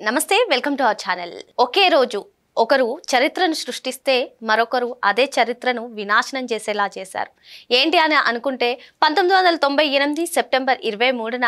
నమస్తే, welcome to our channel. ఒకే రోజు ఒకరు చరిత్రను సృష్టిస్తే మరొకరు అదే చరిత్రను వినాశనం చేసేలా చేశారు. ఏంటి అని అనుకుంటే 1998 సెప్టెంబర్ 23న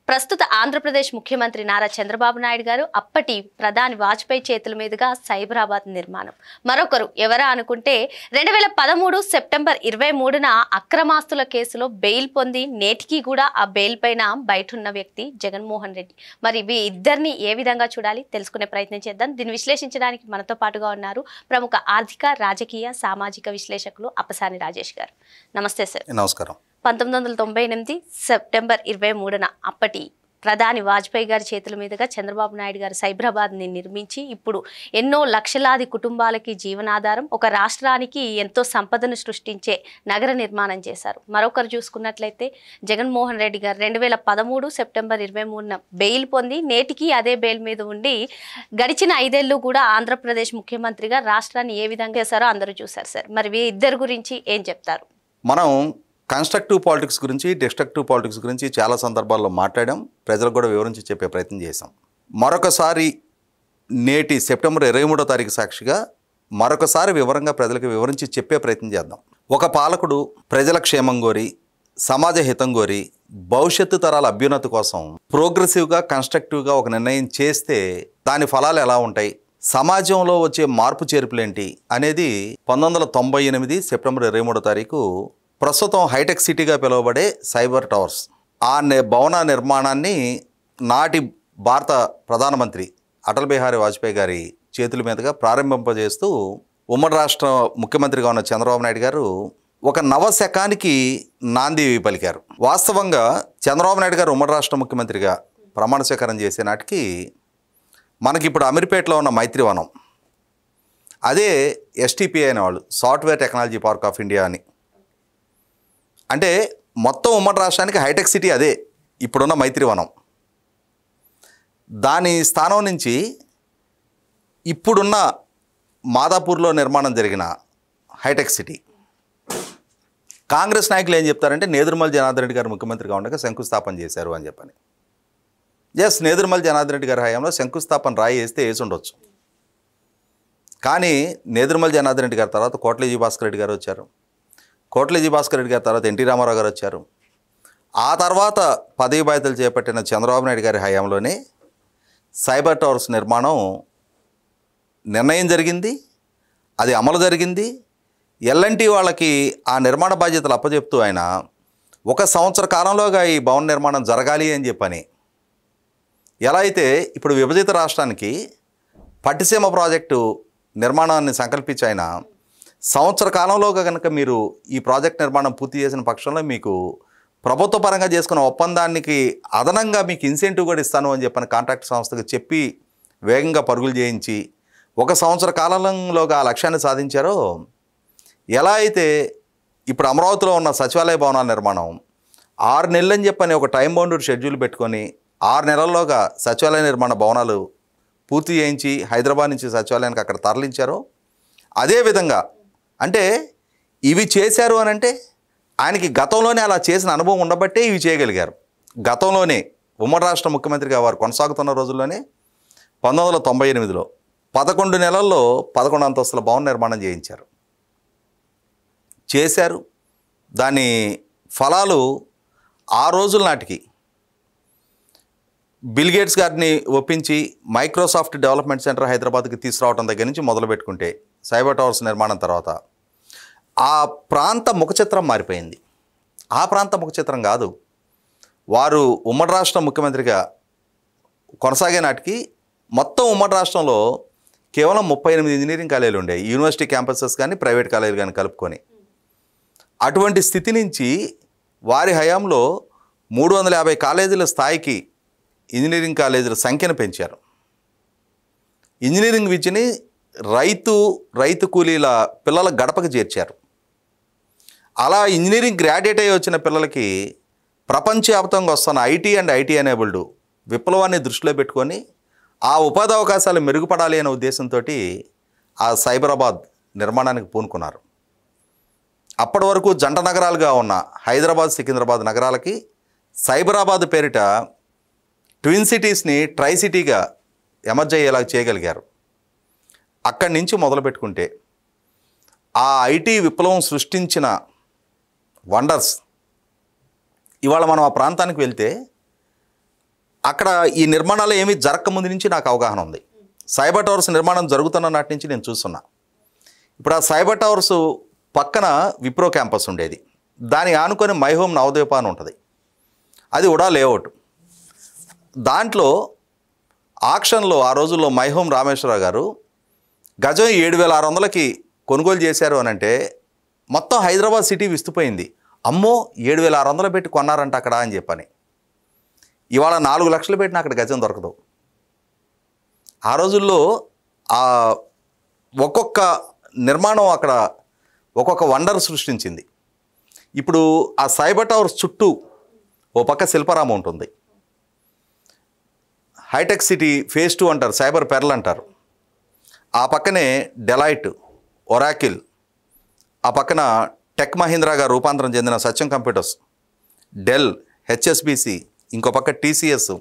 ప్రస్తుత ఆంధ్రప్రదేశ్ ముఖ్యమంత్రి నారా చంద్రబాబు నాయుడు గారు అప్పటి ప్రధాని వాజ్పేయి చేతుల మీదుగా సైబరాబాద్ నిర్మాణం. మరొకరు ఎవరా అనుకుంటే 2013 సెప్టెంబర్ 23న అక్రమాస్తుల కేసులో బెయిల్ పొంది నేటికి కూడా ఆ బెయిల్ పైన బయట ఉన్న వ్యక్తి జగన్మోహన్ రెడ్డి. మరి ఇవి ఇద్దరిని ఏ విధంగా చూడాలి తెలుసుకునే ప్రయత్నం చేద్దాం. దీన్ని విశ్లేషించడానికి మనతో పాటుగా ఉన్నారు ప్రముఖ ఆర్థిక, రాజకీయ, సామాజిక విశ్లేషకులు అప్పసాని రాజేష్ గారు. నమస్తే సార్. నమస్కారం. 1998 సెప్టెంబర్ 23న అప్పటి ప్రధాని వాజ్పేయి గారి చేతుల మీదుగా చంద్రబాబు నాయుడు గారు సైబరాబాద్ని నిర్మించి ఇప్పుడు ఎన్నో లక్షలాది కుటుంబాలకి జీవనాధారం, ఒక రాష్ట్రానికి ఎంతో సంపదను సృష్టించే నగర నిర్మాణం చేశారు. మరొకరు చూసుకున్నట్లయితే జగన్మోహన్ రెడ్డి గారు 2013 సెప్టెంబర్ 23న బెయిల్ పొంది నేటికి అదే బెయిల్ మీద ఉండి గడిచిన 5 ఏళ్ళు కూడా ఆంధ్రప్రదేశ్ ముఖ్యమంత్రిగా రాష్ట్రాన్ని ఏ విధంగా చేశారో అందరూ చూశారు సార్. మరి ఇద్దరు గురించి ఏం చెప్తారు? మనం కన్స్ట్రక్టివ్ పాలిటిక్స్ గురించి, డిస్ట్రక్టివ్ పాలిటిక్స్ గురించి చాలా సందర్భాల్లో మాట్లాడాం, ప్రజలకు కూడా వివరించి చెప్పే ప్రయత్నం చేశాం. మరొకసారి నేటి సెప్టెంబర్ 23వ తారీఖు సాక్షిగా మరొకసారి వివరంగా ప్రజలకు వివరించి చెప్పే ప్రయత్నం చేద్దాం. ఒక పాలకుడు ప్రజల క్షేమం కోరి, సమాజ హితం కోరి, భవిష్యత్తు తరాల అభ్యున్నతి కోసం ప్రోగ్రెసివ్గా, కన్స్ట్రక్టివ్గా ఒక నిర్ణయం చేస్తే దాని ఫలాలు ఎలా ఉంటాయి, సమాజంలో వచ్చే మార్పు చేర్పులేంటి అనేది 1998 సెప్టెంబర్ 23వ తారీఖు ప్రస్తుతం హైటెక్ సిటీగా పిలువబడే సైబర్ టవర్స్ ఆ భవన నిర్మాణాన్ని నాటి భారత ప్రధానమంత్రి అటల్ బిహారీ వాజ్పేయి గారి చేతుల మీదుగా ప్రారంభింపజేస్తూ ఉమ్మడి రాష్ట్ర ముఖ్యమంత్రిగా ఉన్న చంద్రబాబు నాయుడు గారు ఒక నవశకానికి నాంది పలికారు. వాస్తవంగా చంద్రబాబు నాయుడు గారు ఉమ్మడి రాష్ట్ర ముఖ్యమంత్రిగా ప్రమాణ స్వీకారం చేసే నాటికి మనకి ఇప్పుడు అమీర్పేటలో ఉన్న మైత్రివనం, అదే ఎస్టీపీఐ అనేవాళ్ళు, software technology park of India అని. అంటే మొత్తం ఉమ్మడి రాష్ట్రానికి హైటెక్ సిటీ అదే ఇప్పుడున్న మైత్రివనం. దాని స్థానం నుంచి ఇప్పుడున్న మాదాపూర్లో నిర్మాణం జరిగిన హైటెక్ సిటీ. కాంగ్రెస్ నాయకులు ఏం చెప్తారంటే నేదురుమల్ జనార్దన్ రెడ్డి గారు ముఖ్యమంత్రిగా ఉండగా శంకుస్థాపన చేశారు అని చెప్పని. ఎస్, నేదురుమల్ జనార్దన్ రెడ్డి గారి హయాంలో శంకుస్థాపన రాయి వేస్తే వేసి ఉండొచ్చు. కానీ నేదురుమల్ జనార్దన్ రెడ్డి గారి తర్వాత కోట్ల భాస్కర్ రెడ్డి గారు వచ్చారు. కోట్ల భాస్కర్ రెడ్డి గారి తర్వాత ఎన్టీ రామారావు గారు వచ్చారు. ఆ తర్వాత పదవి బాధ్యతలు చేపట్టిన చంద్రబాబు నాయుడు గారి హయాంలోనే సైబర్ టవర్స్ నిర్మాణం నిర్ణయం జరిగింది, అది అమలు జరిగింది. ఎల్ఎన్టీ వాళ్ళకి ఆ నిర్మాణ బాధ్యతలు అప్పచెప్తూ ఆయన 1 సంవత్సర కాలంలోగా ఈ భవన నిర్మాణం జరగాలి అని చెప్పని, ఎలా అయితే ఇప్పుడు విభజిత రాష్ట్రానికి పట్టిసీమ ప్రాజెక్టు నిర్మాణాన్ని సంకల్పించి ఆయన సంవత్సర కాలంలోగా కనుక మీరు ఈ ప్రాజెక్ట్ నిర్మాణం పూర్తి చేసిన పక్షంలో మీకు ప్రభుత్వ పరంగా చేసుకున్న ఒప్పందానికి అదనంగా మీకు ఇన్సెంటివ్ కూడా ఇస్తాను అని చెప్పని కాంట్రాక్ట్ సంస్థకు చెప్పి వేగంగా పరుగులు చేయించి 1 సంవత్సర కాలంలోగా ఆ లక్ష్యాన్ని సాధించారో, ఎలా అయితే ఇప్పుడు అమరావతిలో ఉన్న సచివాలయ భవనాల నిర్మాణం 6 నెలలు అని చెప్పని ఒక టైం బౌండెడ్ షెడ్యూల్ పెట్టుకొని 6 నెలల్లోగా సచివాలయ నిర్మాణ భవనాలు పూర్తి చేయించి హైదరాబాద్ నుంచి సచివాలయానికి అక్కడ తరలించారో, అదేవిధంగా అంటే ఇవి చేశారు అని అంటే ఆయనకి గతంలోనే అలా చేసిన అనుభవం ఉండబట్టే ఇవి చేయగలిగారు. గతంలోనే ఉమ్మడి రాష్ట్ర ముఖ్యమంత్రిగా వారు కొనసాగుతున్న రోజుల్లోనే 1998లో 11 నెలల్లో 11 అంతస్తుల భవన నిర్మాణం చేశారు. దాని ఫలాలు ఆ రోజుల నాటికి బిల్ గేట్స్ గారిని ఒప్పించి మైక్రోసాఫ్ట్ డెవలప్మెంట్ సెంటర్ హైదరాబాద్కి తీసుకురావడం దగ్గర నుంచి మొదలు పెట్టుకుంటే సైబర్ టవర్స్ నిర్మాణం తర్వాత ఆ ప్రాంత ముఖచిత్రం మారిపోయింది. ఆ ప్రాంత ముఖచిత్రం కాదు, వారు ఉమ్మడి రాష్ట్ర ముఖ్యమంత్రిగా కొనసాగే నాటికి మొత్తం ఉమ్మడి రాష్ట్రంలో కేవలం 38 ఇంజనీరింగ్ కాలేజీలు ఉండేవి, యూనివర్సిటీ క్యాంపసెస్ కానీ ప్రైవేట్ కాలేజీలు కానీ కలుపుకొని. అటువంటి స్థితి నుంచి వారి హయాంలో 350 కాలేజీల స్థాయికి ఇంజనీరింగ్ కాలేజీల సంఖ్యను పెంచారు. ఇంజనీరింగ్ విద్యని రైతు కూలీల పిల్లల గడపకు చేర్చారు. అలా ఇంజనీరింగ్ గ్రాడ్యుయేట్ అయ్యి వచ్చిన పిల్లలకి ప్రపంచవ్యాప్తంగా వస్తున్న ఐటీ అండ్ ఐటీ ఎనేబుల్డ్ విప్లవాన్ని దృష్టిలో పెట్టుకొని ఆ ఉపాధి అవకాశాలు మెరుగుపడాలి అనే ఉద్దేశంతో ఆ సైబరాబాద్ నిర్మాణానికి పూనుకున్నారు. అప్పటి వరకు జంట నగరాలుగా ఉన్న హైదరాబాద్, సికింద్రాబాద్ నగరాలకి సైబరాబాద్ పేరిట ట్విన్ సిటీస్ని ట్రై సిటీగా ఎమర్జ్ అయ్యేలా చేయగలిగారు. అక్కడి నుంచి మొదలు పెట్టుకుంటే ఆ ఐటీ విప్లవం సృష్టించిన వండర్స్ ఇవాళ మనం ఆ ప్రాంతానికి వెళ్తే అక్కడ ఈ నిర్మాణాలు ఏమీ జరగకముందు నుంచి నాకు అవగాహన ఉంది. సైబర్ టవర్స్ నిర్మాణం జరుగుతున్న నాటి నుంచి నేను చూస్తున్నా. ఇప్పుడు ఆ సైబర్ టవర్స్ పక్కన విప్రో క్యాంపస్ ఉండేది, దాని ఆనుకొని మై హోమ్ నవద్వీప అని ఉంటుంది. అది కూడా లేఅవుట్. దాంట్లో ఆక్షన్లో ఆ రోజుల్లో మై హోమ్ రామేశ్వరరావు గారు గజం 7,600కి కొనుగోలు చేశారు అని అంటే మొత్తం హైదరాబాద్ సిటీ విస్తుపోయింది. అమ్మో 7,600 పెట్టి కొన్నారంట అక్కడ అని చెప్పని. ఇవాళ 4 లక్షలు పెట్టిన అక్కడ గజం దొరకదు. ఆ రోజుల్లో ఆ ఒక్కొక్క నిర్మాణం అక్కడ ఒక్కొక్క వండర్ సృష్టించింది. ఇప్పుడు ఆ సైబర్ టవర్స్ చుట్టూ ఓ పక్క శిల్పారామం ఉంటుంది, హైటెక్ సిటీ ఫేజ్ 2 అంటారు, సైబర్ పెర్ల్ అంటారు. ఆ పక్కనే డెలాయిట్, ఒరాకిల్, ఆ పక్కన టెక్ మహీంద్రాగా రూపాంతరం చెందిన సత్యం కంప్యూటర్స్, డెల్, హెచ్ఎస్బిసి, ఇంకో పక్క TCS,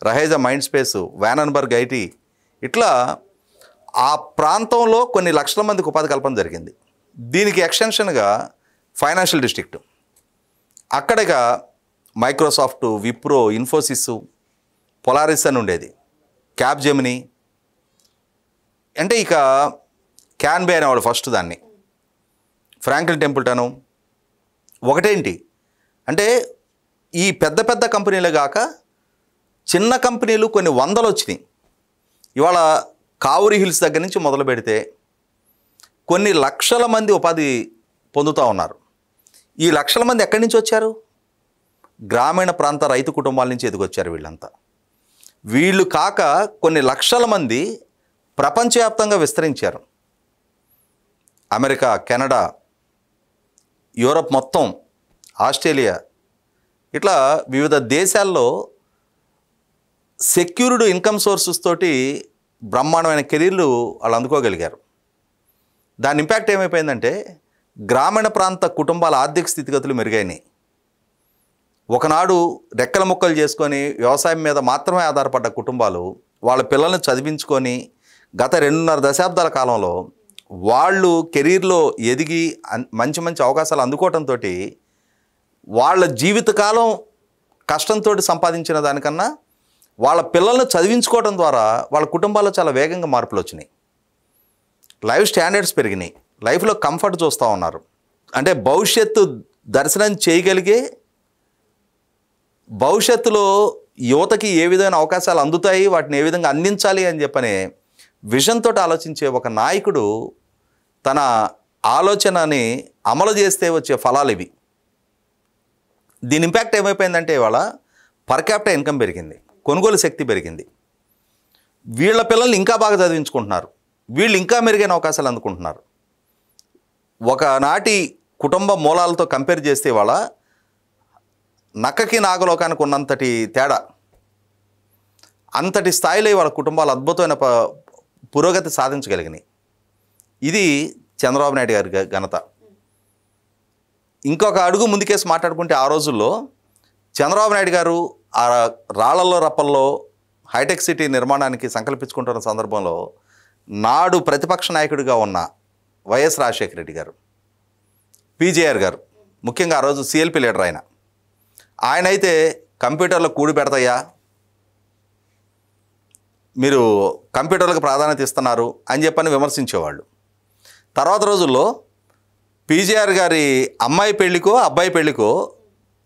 Raheja mind space, Vanenburg IT, ఇట్లా ఆ ప్రాంతంలో కొన్ని లక్షల మందికి ఉపాధి కల్పన జరిగింది. దీనికి ఎక్స్టెన్షన్గా ఫైనాన్షియల్ డిస్ట్రిక్ట్, అక్కడగా మైక్రోసాఫ్ట్, విప్రో, ఇన్ఫోసిస్, పొలారిస్ అని ఉండేది, క్యాబ్ జెమిని, అంటే ఇక క్యాన్బే అనేవాడు ఫస్ట్ దాన్ని, ఫ్రాంక్లిన్ టెంపుల్టను. ఒకటేంటి అంటే ఈ పెద్ద పెద్ద కంపెనీలు కాక చిన్న కంపెనీలు కొన్ని వందలు వచ్చినాయి. ఇవాళ కావురి హిల్స్ దగ్గర నుంచి మొదలు పెడితే కొన్ని లక్షల మంది ఉపాధి పొందుతూ ఉన్నారు. ఈ లక్షల మంది ఎక్కడి నుంచి వచ్చారు? గ్రామీణ ప్రాంత రైతు కుటుంబాల నుంచి ఎదిగొచ్చారు వీళ్ళంతా. వీళ్ళు కాక కొన్ని లక్షల మంది ప్రపంచవ్యాప్తంగా విస్తరించారు. అమెరికా, కెనడా, యూరప్ మొత్తం, ఆస్ట్రేలియా, ఇట్లా వివిధ దేశాల్లో సెక్యూర్డ్ ఇన్కమ్ సోర్సెస్ తోటి బ్రహ్మాండమైన కెరీర్లు వాళ్ళు అందుకోగలిగారు. దాని ఇంపాక్ట్ ఏమైపోయిందంటే గ్రామీణ ప్రాంత కుటుంబాల ఆర్థిక స్థితిగతులు మెరుగైనాయి. ఒకనాడు రెక్కల ముక్కలు చేసుకొని వ్యవసాయం మీద మాత్రమే ఆధారపడ్డ కుటుంబాలు వాళ్ళ పిల్లల్ని చదివించుకొని గత 2.5 దశాబ్దాల కాలంలో వాళ్ళు కెరీర్లో ఎదిగి మంచి మంచి అవకాశాలు అందుకోవడంతో వాళ్ళ జీవితకాలం కష్టంతో సంపాదించిన దానికన్నా వాళ్ళ పిల్లల్ని చదివించుకోవడం ద్వారా వాళ్ళ కుటుంబాల్లో చాలా వేగంగా మార్పులు వచ్చినాయి. లైఫ్ స్టాండర్డ్స్ పెరిగినాయి, లైఫ్లో కంఫర్ట్ చూస్తూ ఉన్నారు. అంటే భవిష్యత్తు దర్శనం చేయగలిగే, భవిష్యత్తులో యువతకి ఏ విధమైన అవకాశాలు అందుతాయి, వాటిని ఏ విధంగా అందించాలి అని చెప్పనే విజన్ తోటి ఆలోచించే ఒక నాయకుడు తన ఆలోచనని అమలు చేస్తే వచ్చే ఫలాలు ఇవి. దీని ఇంపాక్ట్ ఏమైపోయిందంటే ఇవాళ పర్ క్యాపిటల్ ఇన్కమ్ పెరిగింది, కొనుగోలు శక్తి పెరిగింది, వీళ్ళ పిల్లల్ని ఇంకా బాగా చదివించుకుంటున్నారు, వీళ్ళు ఇంకా మెరుగైన అవకాశాలు అందుకుంటున్నారు. ఒకనాటి కుటుంబ మూలాలతో కంపేర్ చేస్తే ఇవాళ నక్కకి నాగలోకానికి ఉన్నంతటి తేడా, అంతటి స్థాయిలో ఇవాళ కుటుంబాలు అద్భుతమైన పురోగతి సాధించగలిగినాయి. ఇది చంద్రబాబు నాయుడు గారి ఘనత. ఇంకొక అడుగు ముందుకేసి మాట్లాడుకుంటే ఆ రోజుల్లో చంద్రబాబు నాయుడు గారు ఆ రాళ్లలో రప్పల్లో హైటెక్ సిటీ నిర్మాణానికి సంకల్పించుకుంటున్న సందర్భంలో నాడు ప్రతిపక్ష నాయకుడిగా ఉన్న వైఎస్ రాజశేఖర రెడ్డి గారు, పీజేఆర్ గారు, ముఖ్యంగా ఆ రోజు సిఎల్పి లీడర్ ఆయన అయితే కంప్యూటర్లో కూడి పెడతాయా, మీరు కంప్యూటర్లకు ప్రాధాన్యత ఇస్తున్నారు అని చెప్పని విమర్శించేవాళ్ళు. తర్వాత రోజుల్లో పీజేఆర్ గారి అమ్మాయి పెళ్ళికో అబ్బాయి పెళ్ళికో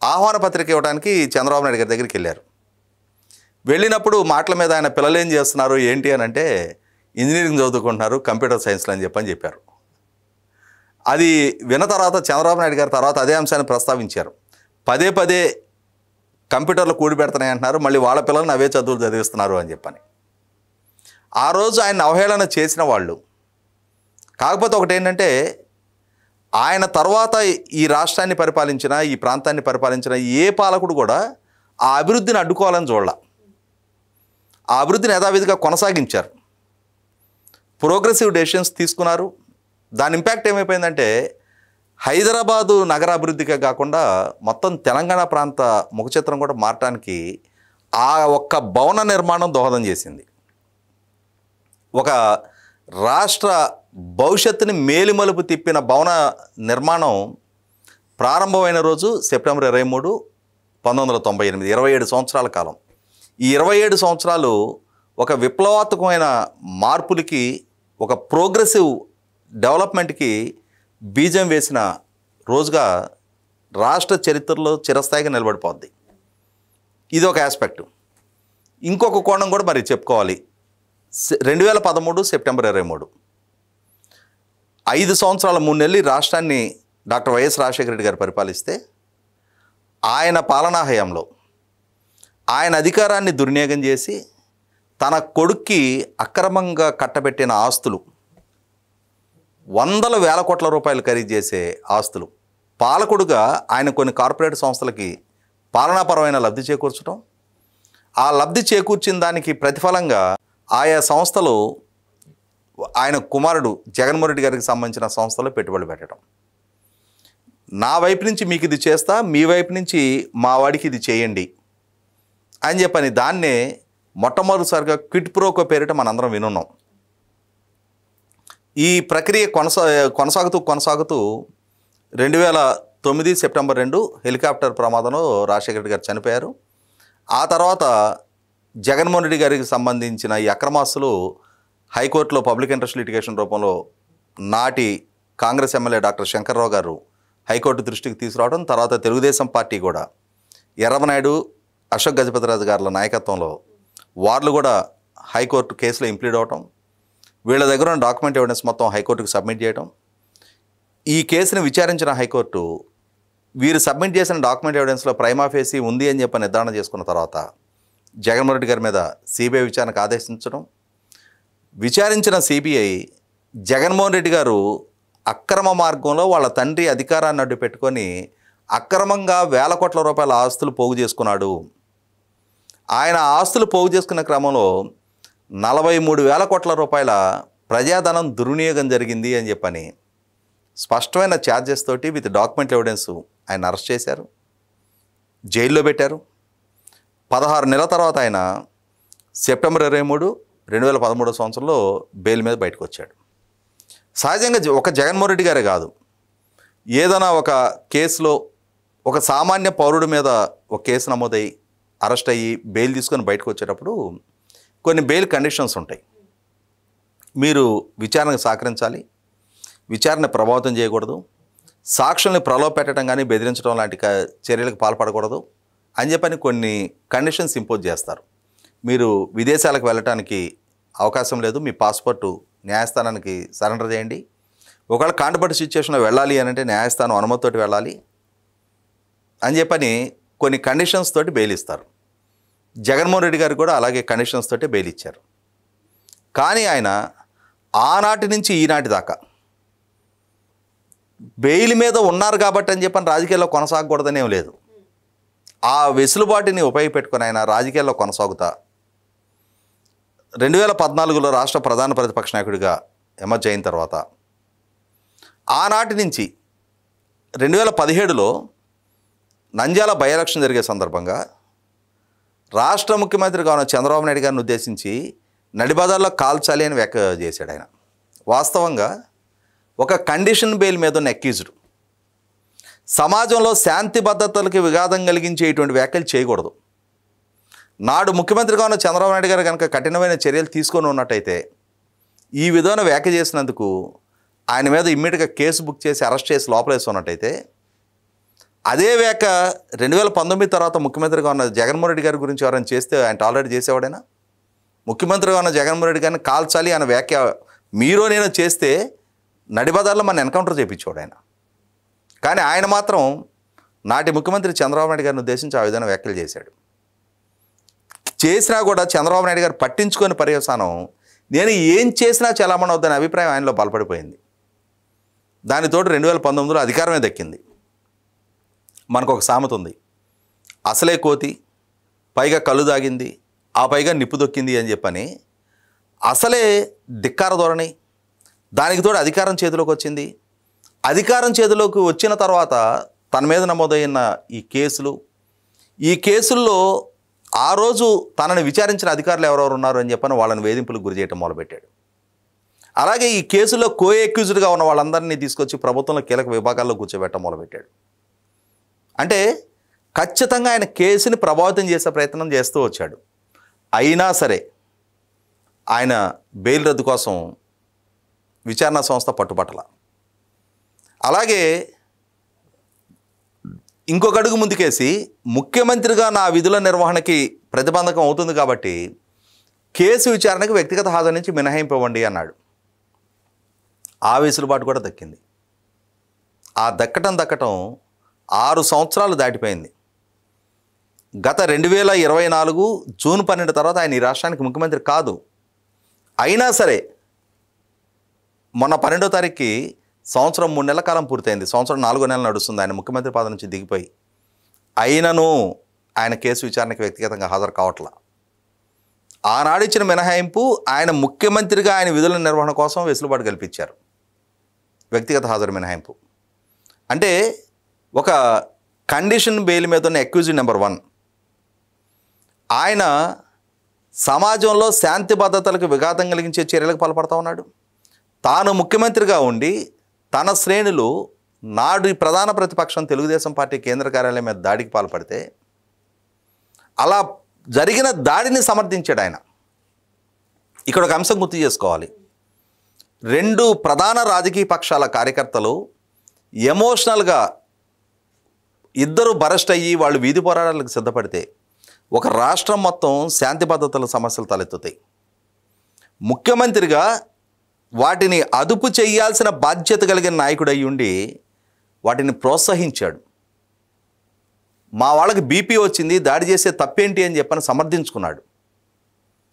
ఆహ్వాన పత్రిక ఇవ్వడానికి చంద్రబాబు నాయుడు గారి దగ్గరికి వెళ్ళారు. వెళ్ళినప్పుడు మాటల మీద ఆయన పిల్లలు ఏం చేస్తున్నారు ఏంటి అని అంటే ఇంజనీరింగ్ చదువుకుంటున్నారు కంప్యూటర్ సైన్స్లో అని చెప్పారు. అది విన్న తర్వాత చంద్రబాబు నాయుడు గారు తర్వాత అదే అంశాన్ని ప్రస్తావించారు. పదే పదే కంప్యూటర్లు కూడి పెడుతున్నాయి అంటున్నారు, మళ్ళీ వాళ్ళ పిల్లల్ని అవే చదువులు చదివిస్తున్నారు అని చెప్పని. ఆ రోజు ఆయన అవహేళన చేసిన వాళ్ళు. కాకపోతే ఒకటి ఏంటంటే ఆయన తర్వాత ఈ రాష్ట్రాన్ని పరిపాలించిన, ఈ ప్రాంతాన్ని పరిపాలించిన ఏ పాలకుడు కూడా ఆ అభివృద్ధిని అడ్డుకోవాలని చూడాల. ఆ అభివృద్ధిని యథావిధిగా కొనసాగించారు, ప్రోగ్రెసివ్ డెసిషన్స్ తీసుకున్నారు. దాని ఇంపాక్ట్ ఏమైపోయిందంటే హైదరాబాదు నగర అభివృద్ధికే కాకుండా మొత్తం తెలంగాణ ప్రాంత ముఖచిత్రం కూడా మారటానికి ఆ ఒక్క భవన నిర్మాణం దోహదం చేసింది. ఒక రాష్ట్ర భవిష్యత్తుని మేలిమలుపు తిప్పిన భవన నిర్మాణం ప్రారంభమైన రోజు సెప్టెంబర్ 23, 1998, 27 సంవత్సరాల కాలం. ఈ 27 సంవత్సరాలు ఒక విప్లవాత్మకమైన మార్పులకి, ఒక ప్రోగ్రెసివ్ డెవలప్మెంట్కి బీజం వేసిన రోజుగా రాష్ట్ర చరిత్రలో చిరస్థాయిగా నిలబడిపోద్ది. ఇది ఒక ఆస్పెక్ట్. ఇంకొక కోణం కూడా మరి చెప్పుకోవాలి. 2013 సెప్టెంబర్ 23, 5 సంవత్సరాల 3 నెలలు రాష్ట్రాన్ని డాక్టర్ వైఎస్ రాజశేఖర రెడ్డి గారు పరిపాలిస్తే ఆయన పాలనా హయాంలో ఆయన అధికారాన్ని దుర్వినియోగం చేసి తన కొడుక్కి అక్రమంగా కట్టబెట్టిన ఆస్తులు, వందల వేల కోట్ల రూపాయలు ఖరీదు చేసే ఆస్తులు, పాలకుడుగా ఆయన కొన్ని కార్పొరేట్ సంస్థలకి పాలనాపరమైన లబ్ధి చేకూర్చడం, ఆ లబ్ధి చేకూర్చిన దానికి ప్రతిఫలంగా ఆయా సంస్థలు ఆయన కుమారుడు జగన్మోహన్ రెడ్డి గారికి సంబంధించిన సంస్థలో పెట్టుబడులు పెట్టడం, నా వైపు నుంచి మీకు ఇది చేస్తా, మీ వైపు నుంచి మా వాడికి ఇది చేయండి అని చెప్పని దాన్నే మొట్టమొదటిసారిగా క్విడ్ ప్రోకో పేరిట మనందరం వినున్నాం. ఈ ప్రక్రియ కొనసాగుతూ 2009 సెప్టెంబర్ 2 హెలికాప్టర్ ప్రమాదంలో రాజశేఖర రెడ్డి గారు చనిపోయారు. ఆ తర్వాత జగన్మోహన్ రెడ్డి గారికి సంబంధించిన ఈ అక్రమాస్తులు హైకోర్టులో పబ్లిక్ ఇంట్రెస్ట్ లిటిగేషన్ రూపంలో నాటి కాంగ్రెస్ ఎమ్మెల్యే డాక్టర్ శంకర్రావు గారు హైకోర్టు దృష్టికి తీసుకురావడం, తర్వాత తెలుగుదేశం పార్టీ కూడా ఎర్రమనాయుడు, అశోక్ గజపతిరాజు గారుల నాయకత్వంలో వాళ్ళు కూడా హైకోర్టు కేసులో ఇంప్లీడ్ అవటం, వీళ్ళ దగ్గర ఉన్న డాక్యుమెంట్ ఎవిడెన్స్ మొత్తం హైకోర్టుకు సబ్మిట్ చేయడం, ఈ కేసును విచారించిన హైకోర్టు వీరు సబ్మిట్ చేసిన డాక్యుమెంట్ ఎవిడెన్స్లో ప్రైమా ఫేసి ఉంది అని చెప్పి నిర్ధారణ చేసుకున్న తర్వాత జగన్మోహన్ రెడ్డి గారి మీద సిబిఐ విచారణకు ఆదేశించడం, విచారించిన సిబిఐ జగన్మోహన్ రెడ్డి గారు అక్రమ మార్గంలో వాళ్ళ తండ్రి అధికారాన్ని అడ్డు పెట్టుకొని అక్రమంగా వేల కోట్ల రూపాయల ఆస్తులు పోగు చేసుకున్నాడు, ఆయన ఆస్తులు పోగు చేసుకున్న క్రమంలో 43,000 కోట్ల రూపాయల ప్రజాధనం దుర్వినియోగం జరిగింది అని చెప్పని స్పష్టమైన ఛార్జెస్ తోటి విత్ డాక్యుమెంట్ ఎవిడెన్స్ ఆయన అరెస్ట్ చేశారు, జైల్లో పెట్టారు. 16 నెలల తర్వాత ఆయన సెప్టెంబర్ 23, 2013 సంవత్సరంలో బెయిల్ మీద బయటకు వచ్చాడు. సహజంగా ఒక జగన్మోహన్ రెడ్డి గారే కాదు, ఏదైనా ఒక కేసులో ఒక సామాన్య పౌరుడి మీద ఒక కేసు నమోదయ్యి అరెస్ట్ అయ్యి బెయిల్ తీసుకొని బయటకు వచ్చేటప్పుడు కొన్ని బెయిల్ కండిషన్స్ ఉంటాయి. మీరు విచారణకు సహకరించాలి, విచారణ ప్రభావితం చేయకూడదు, సాక్షుల్ని ప్రలోభ పెట్టడం కానీ బెదిరించడం లాంటి చర్యలకు పాల్పడకూడదు అని చెప్పని కొన్ని కండిషన్స్ ఇంపోజ్ చేస్తారు. మీరు విదేశాలకు వెళ్ళటానికి అవకాశం లేదు, మీ పాస్పోర్టు న్యాయస్థానానికి సరెండర్ చేయండి, ఒకవేళ కాంటపట్టి సిచ్యువేషన్లో వెళ్ళాలి అని అంటే న్యాయస్థానం అనుమతితోటి వెళ్ళాలి అని చెప్పని కొన్ని కండిషన్స్ తోటి బెయిల్ ఇస్తారు. జగన్మోహన్ రెడ్డి గారు కూడా అలాగే కండిషన్స్ తోటి బెయిల్ ఇచ్చారు. కానీ ఆయన ఆనాటి నుంచి ఈనాటి దాకా బెయిల్ మీద ఉన్నారు కాబట్టి అని చెప్పని రాజకీయాల్లో కొనసాగకూడదనేం లేదు. ఆ వెసులుబాటుని ఉపయోగపెట్టుకుని ఆయన రాజకీయాల్లో కొనసాగుతా 2014లో రాష్ట్ర ప్రధాన ప్రతిపక్ష నాయకుడిగా ఎమర్జ్ అయిన తర్వాత ఆనాటి నుంచి 2017లో నంద్యాల బై ఎలక్షన్ జరిగే సందర్భంగా రాష్ట్ర ముఖ్యమంత్రిగా ఉన్న చంద్రబాబు నాయుడు గారిని ఉద్దేశించి నడిబజార్లో కాల్చాలి అని వ్యాఖ్య చేశాడు ఆయన. వాస్తవంగా ఒక కండిషన్ బెయిల్ మీద ఉన్న అక్యూజ్డ్ సమాజంలో శాంతి భద్రతలకి విఘాతం కలిగించేటువంటి వ్యాఖ్యలు చేయకూడదు. నాడు ముఖ్యమంత్రిగా ఉన్న చంద్రబాబు నాయుడు గారు కనుక కఠినమైన చర్యలు తీసుకొని ఉన్నట్టయితే ఈ విధమైన వ్యాఖ్య చేసినందుకు ఆయన మీద ఇమ్మీడియట్గా కేసు బుక్ చేసి అరెస్ట్ చేసి లోపలేసి ఉన్నట్టయితే అదే వ్యాఖ్య 2019 తర్వాత ముఖ్యమంత్రిగా ఉన్న జగన్మోహన్ రెడ్డి గారి గురించి ఎవరైనా చేస్తే ఆయన టాలరేట్ చేసేవాడైనా? ముఖ్యమంత్రిగా ఉన్న జగన్మోహన్ రెడ్డి గారిని కాల్చాలి అన్న వ్యాఖ్య మీరు నేను చేస్తే నడిబజార్లో మన ఎన్కౌంటర్ చేయించేవాడు ఆయన. కానీ ఆయన మాత్రం నాటి ముఖ్యమంత్రి చంద్రబాబు నాయుడు గారిని ఉద్దేశించి ఆ విధంగా వ్యాఖ్యలు చేశాడు. చేసినా కూడా చంద్రబాబు నాయుడు గారు పట్టించుకొని పర్యవసానం నేను ఏం చేసినా చలామణి అవుద్దనే అభిప్రాయం ఆయనలో బలపడిపోయింది. దానితోటి 2019లో అధికారమే దక్కింది. మనకు ఒక సామెత ఉంది, అసలే కోతి పైగా కళ్ళు దాగింది ఆ పైగా నిప్పు దొక్కింది అని చెప్పని. అసలే ధిక్కార ధోరణి, దానికి తోడు అధికారం చేతిలోకి వచ్చింది. అధికారం చేతిలోకి వచ్చిన తర్వాత తన మీద నమోదైన ఈ కేసుల్లో ఆ రోజు తనని విచారించిన అధికారులు ఎవరెవరు ఉన్నారు అని చెప్పని వాళ్ళని వేధింపులకు గురి చేయడం మొదలుపెట్టాడు. అలాగే ఈ కేసులో అక్యూజ్డ్గా ఉన్న వాళ్ళందరినీ తీసుకొచ్చి ప్రభుత్వంలో కీలక విభాగాల్లో కూర్చోబెట్టడం మొదలుపెట్టాడు. అంటే ఖచ్చితంగా ఆయన కేసుని ప్రభావితం చేసే ప్రయత్నం చేస్తూ వచ్చాడు. అయినా సరే ఆయన బెయిల్ రద్దు కోసం విచారణ సంస్థ పట్టుబట్టల. అలాగే ఇంకొక అడుగు ముందుకేసి ముఖ్యమంత్రిగా నా విధుల నిర్వహణకి ప్రతిబంధకం అవుతుంది కాబట్టి కేసు విచారణకు వ్యక్తిగత హాజరు నుంచి మినహాయింపు ఇవ్వండి అన్నాడు. ఆ వెసులుబాటు కూడా దక్కింది. ఆ దక్కటం 6 సంవత్సరాలు దాటిపోయింది. గత 2024 జూన్ 12 తర్వాత ఆయన ఈ రాష్ట్రానికి ముఖ్యమంత్రి కాదు. అయినా సరే మొన్న 12వ తారీఖుకి సంవత్సరం 3 నెలల కాలం పూర్తయింది. సంవత్సరం 4 నెలలు నడుస్తుంది ఆయన ముఖ్యమంత్రి పదవి నుంచి దిగిపోయి. అయినను ఆయన కేసు విచారణకి వ్యక్తిగతంగా హాజరు కావట్లా. ఆనాడు ఇచ్చిన మినహాయింపు ఆయన ముఖ్యమంత్రిగా ఆయన విధుల నిర్వహణ కోసం వెసులుబాటు కల్పించారు. వ్యక్తిగత హాజరు మినహాయింపు అంటే ఒక కండిషన్ బెయిల్ మీద ఉన్న అక్యూజ్డ్ నెంబర్ 1 ఆయన సమాజంలో శాంతి భద్రతలకు విఘాతం కలిగించే చర్యలకు పాల్పడతా ఉన్నాడు. తాను ముఖ్యమంత్రిగా ఉండి తన శ్రేణులు నాడు ప్రధాన ప్రతిపక్షం తెలుగుదేశం పార్టీ కేంద్ర కార్యాలయం మీద దాడికి పాల్పడితే అలా జరిగిన దాడిని సమర్థించాడు ఆయన. ఇక్కడ ఒక అంశం గుర్తు చేసుకోవాలి. 2 ప్రధాన రాజకీయ పక్షాల కార్యకర్తలు ఎమోషనల్గా ఇద్దరు బరెస్ట్ అయ్యి వాళ్ళు వీధి పోరాటాలకు సిద్ధపడితే ఒక రాష్ట్రం మొత్తం శాంతి భద్రతల సమస్యలు తలెత్తుతాయి. ముఖ్యమంత్రిగా వాటిని అదుపు చేయాల్సిన బాధ్యత కలిగిన నాయకుడు అయి ఉండి వాటిని ప్రోత్సహించాడు. మా వాళ్ళకి బీపీ వచ్చింది, దాడి చేసే తప్పేంటి అని చెప్పని సమర్థించుకున్నాడు.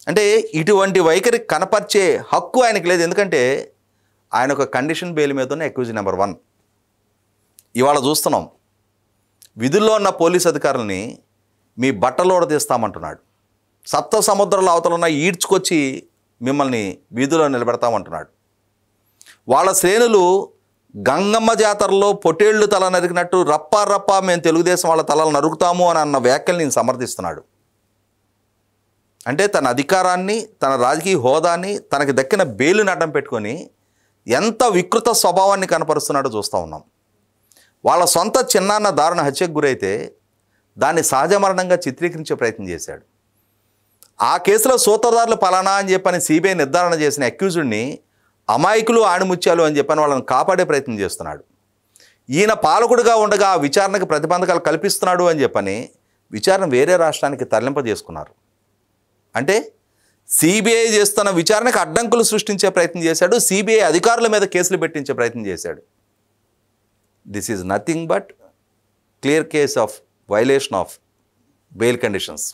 అంటే ఇటువంటి వైఖరి కనపరిచే హక్కు ఆయనకి లేదు. ఎందుకంటే ఆయన ఒక కండిషన్ బెయిల్ మీద ఉన్న అక్యూజ్ నెంబర్ 1. ఇవాళ చూస్తున్నాం విధుల్లో ఉన్న పోలీస్ అధికారులని మీ బట్టలోడ తీస్తామంటున్నాడు. సప్త సముద్రాల అవతల ఉన్న ఈడ్చుకొచ్చి మిమ్మల్ని వీధిలో నిలబెడతామంటున్నాడు. వాళ్ళ శ్రేణులు గంగమ్మ జాతరలో పొటేళ్లు తల నరికినట్టు రప్పా మేము తెలుగుదేశం వాళ్ళ తలలు నరుకుతాము అని అన్న వ్యాఖ్యల్ని సమర్థిస్తున్నాడు. అంటే తన అధికారాన్ని, తన రాజకీయ హోదాని, తనకి దక్కిన బెయిలుని అడ్డం పెట్టుకొని ఎంత వికృత స్వభావాన్ని కనపరుస్తున్నాడో చూస్తూ ఉన్నాం. వాళ్ళ సొంత చిన్నాన్న దారుణ హత్యకు గురైతే దాన్ని సహజ మరణంగా చిత్రీకరించే ప్రయత్నం చేశాడు. ఆ కేసులో సూత్రధారులు పలానా అని చెప్పని సిబిఐ నిర్ధారణ చేసిన అక్యూజుడిని అమాయకులు ఆణిముత్యాలు అని చెప్పని వాళ్ళని కాపాడే ప్రయత్నం చేస్తున్నాడు. ఈయన పాలకుడిగా ఉండగా ఆ విచారణకు ప్రతిబంధకాలు కల్పిస్తున్నాడు అని చెప్పని విచారణ వేరే రాష్ట్రానికి తరలింపజేసుకున్నారు. అంటే సిబిఐ చేస్తున్న విచారణకు అడ్డంకులు సృష్టించే ప్రయత్నం చేశాడు. సిబిఐ అధికారుల మీద కేసులు పెట్టించే ప్రయత్నం చేశాడు. This is nothing but clear case of violation of bail conditions.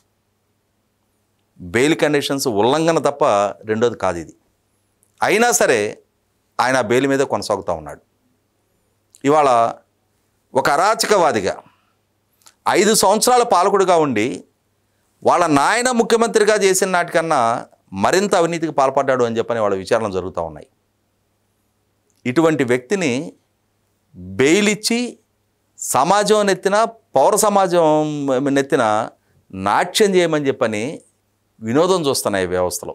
Bail conditions ఉల్లంఘన తప్ప రెండోది కాదు ఇది. అయినా సరే ఆయన బెయిల్ మీద కొనసాగుతూ ఉన్నాడు. ఇవాళ ఒక అరాచకవాదిగా 5 సంవత్సరాల పాలకుడిగా ఉండి వాళ్ళ నాయన ముఖ్యమంత్రిగా చేసిన నాటికన్నా మరింత అవినీతికి పాల్పడ్డాడు అని చెప్పని వాళ్ళ విచారణలు జరుగుతూ ఉన్నాయి. ఇటువంటి వ్యక్తిని బెయిల్ ఇచ్చి సమాజం నెత్తిన, పౌర సమాజం నెత్తిన నాట్యం చేయమని చెప్పని వినోదం చూస్తున్నాయి వ్యవస్థలో.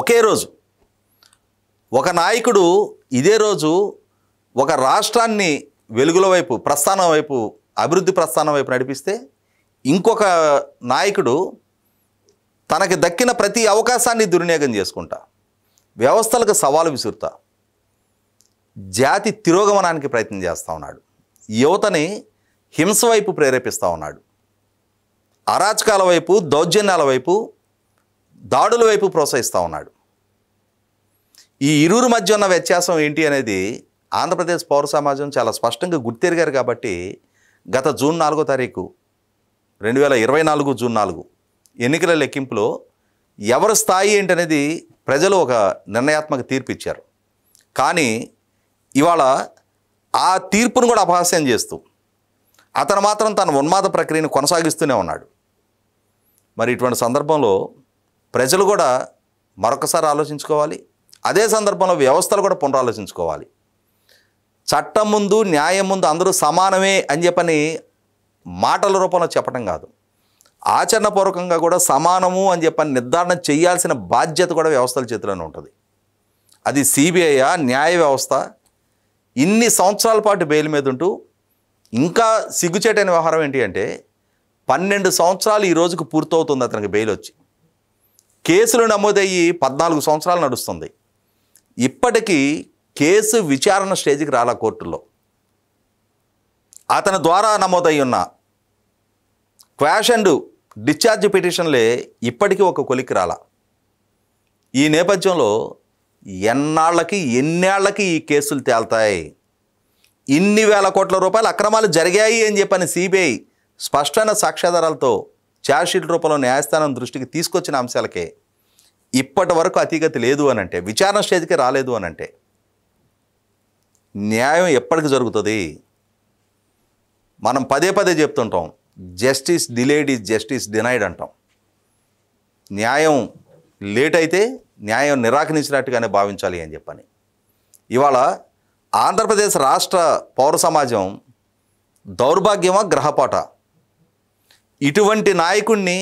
ఒకే రోజు ఒక నాయకుడు ఇదే రోజు ఒక రాష్ట్రాన్ని వెలుగుల వైపు, ప్రస్థానం వైపు, అభివృద్ధి ప్రస్థానం వైపు నడిపిస్తే ఇంకొక నాయకుడు తనకి దక్కిన ప్రతి అవకాశాన్ని దుర్వినియోగం చేసుకుంటా, వ్యవస్థలకు సవాలు విసురుతా, జాతి తిరోగమనానికి ప్రయత్నం చేస్తూ ఉన్నాడు. యువతని హింస వైపు ప్రేరేపిస్తూ ఉన్నాడు. అరాచకాల వైపు, దౌర్జన్యాల వైపు, దాడుల వైపు ప్రోత్సహిస్తూ ఉన్నాడు. ఈ ఇరువురి మధ్య ఉన్న వ్యత్యాసం ఏంటి అనేది ఆంధ్రప్రదేశ్ పౌర సమాజం చాలా స్పష్టంగా గుర్తెరిగారు. కాబట్టి గత జూన్ 4వ తారీఖు 2024 జూన్ 4 ఎన్నికల లెక్కింపులో ఎవరి స్థాయి ఏంటనేది ప్రజలు ఒక నిర్ణయాత్మక తీర్పు ఇచ్చారు. కానీ ఇవాళ ఆ తీర్పును కూడా అపహాస్యం చేస్తూ అతను మాత్రం తన ఉన్మాద ప్రక్రియను కొనసాగిస్తూనే ఉన్నాడు. మరి ఇటువంటి సందర్భంలో ప్రజలు కూడా మరొకసారి ఆలోచించుకోవాలి. అదే సందర్భంలో వ్యవస్థలు కూడా పునరాలోచించుకోవాలి. చట్టం ముందు, న్యాయం ముందు అందరూ సమానమే అని చెప్పని మాటల రూపంలో చెప్పడం కాదు, ఆచరణపూర్వకంగా కూడా సమానము అని చెప్పని నిర్ధారణ చేయాల్సిన బాధ్యత కూడా వ్యవస్థల చేతిలోనే ఉంటుంది. అది సిబిఐ న్యాయ వ్యవస్థ ఇన్ని సంవత్సరాల పాటు బెయిల్ మీద ఉంటూ ఇంకా సిగ్గుచేటైన వ్యవహారం ఏంటి అంటే 12 సంవత్సరాలు ఈ రోజుకు పూర్తవుతుంది అతనికి బెయిల్ వచ్చి. కేసులు నమోదయ్యి 14 సంవత్సరాలు నడుస్తుంది. ఇప్పటికీ కేసు విచారణ స్టేజ్కి రాలా కోర్టుల్లో. అతని ద్వారా నమోదయ్యి ఉన్న క్వాష్ అండ్ డిశ్చార్జ్ పిటిషన్లే ఇప్పటికీ ఒక కొలిక్కి రాలా. ఈ నేపథ్యంలో ఎన్నేళ్లకి ఈ కేసులు తేల్తాయి? ఇన్ని వేల కోట్ల రూపాయల అక్రమాలు జరిగాయి అని చెప్పని సిబిఐ స్పష్టమైన సాక్ష్యాధారాలతో ఛార్జ్షీట్ రూపంలో న్యాయస్థానం దృష్టికి తీసుకొచ్చిన అంశాలకే ఇప్పటి వరకు అతిగతి లేదు అని అంటే, విచారణ స్టేజ్కి రాలేదు అని అంటే న్యాయం ఎప్పటికి జరుగుతుంది? మనం పదే పదే చెప్తుంటాం, justice delayed is justice denied అంటాం. న్యాయం లేట్ అయితే న్యాయం నిరాకరించినట్టుగానే భావించాలి అని చెప్పని. ఇవాళ ఆంధ్రప్రదేశ్ రాష్ట్ర పౌర సమాజం దౌర్భాగ్యమా గ్రహపాట? ఇటువంటి నాయకుడిని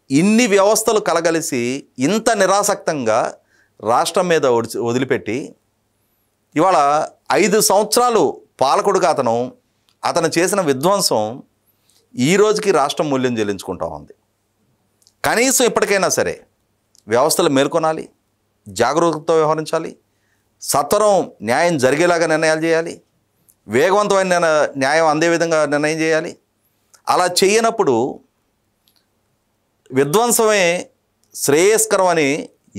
ఇన్ని వ్యవస్థలు కలగలిసి ఇంత నిరాసక్తంగా రాష్ట్రం మీద వదిలిపెట్టి ఇవాళ 5 సంవత్సరాలు పాలకుడుగా అతను చేసిన విధ్వంసం ఈ రోజుకి రాష్ట్రం మూల్యం చెల్లించుకుంటా ఉంది. కనీసం ఇప్పటికైనా సరే వ్యవస్థలు మేల్కొనాలి, జాగరూకతతో వ్యవహరించాలి, సత్వరం న్యాయం జరిగేలాగా నిర్ణయాలు చేయాలి, వేగవంతమైన న్యాయం అందే విధంగా నిర్ణయం చేయాలి. అలా చేయనప్పుడు విధ్వంసమే శ్రేయస్కరం అని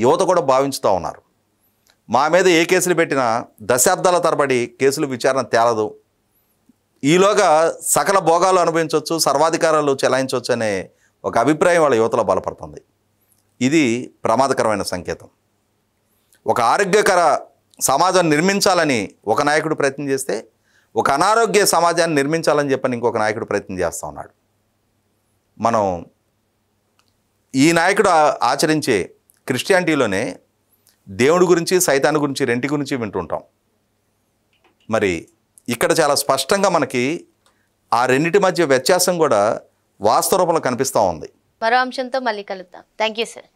యువత కూడా భావించుతూ ఉన్నారు. మా మీద ఏ కేసులు పెట్టినా దశాబ్దాల తరబడి కేసులు విచారణ తేలదు, ఈలోగా సకల భోగాలు అనుభవించవచ్చు, సర్వాధికారాలు చెలాయించవచ్చు అనే ఒక అభిప్రాయం వాళ్ళ యువతలో బలపడుతుంది. ఇది ప్రమాదకరమైన సంకేతం. ఒక ఆరోగ్యకర సమాజాన్ని నిర్మించాలని ఒక నాయకుడు ప్రయత్నం చేస్తే, ఒక అనారోగ్య సమాజాన్ని నిర్మించాలని చెప్పని ఇంకొక నాయకుడు ప్రయత్నం చేస్తూ ఉన్నాడు. మనం ఈ నాయకుడు ఆచరించే క్రిస్టియానిటీలోనే దేవుడి గురించి, సైతాను గురించి, రెంటి గురించి వింటుంటాం. మరి ఇక్కడ చాలా స్పష్టంగా మనకి ఆ రెండింటి మధ్య వ్యత్యాసం కూడా వాస్తవ రూపంలో కనిపిస్తూ ఉంది. మరో అంశంతో మళ్ళీ కలుద్దాం. Thank you sir.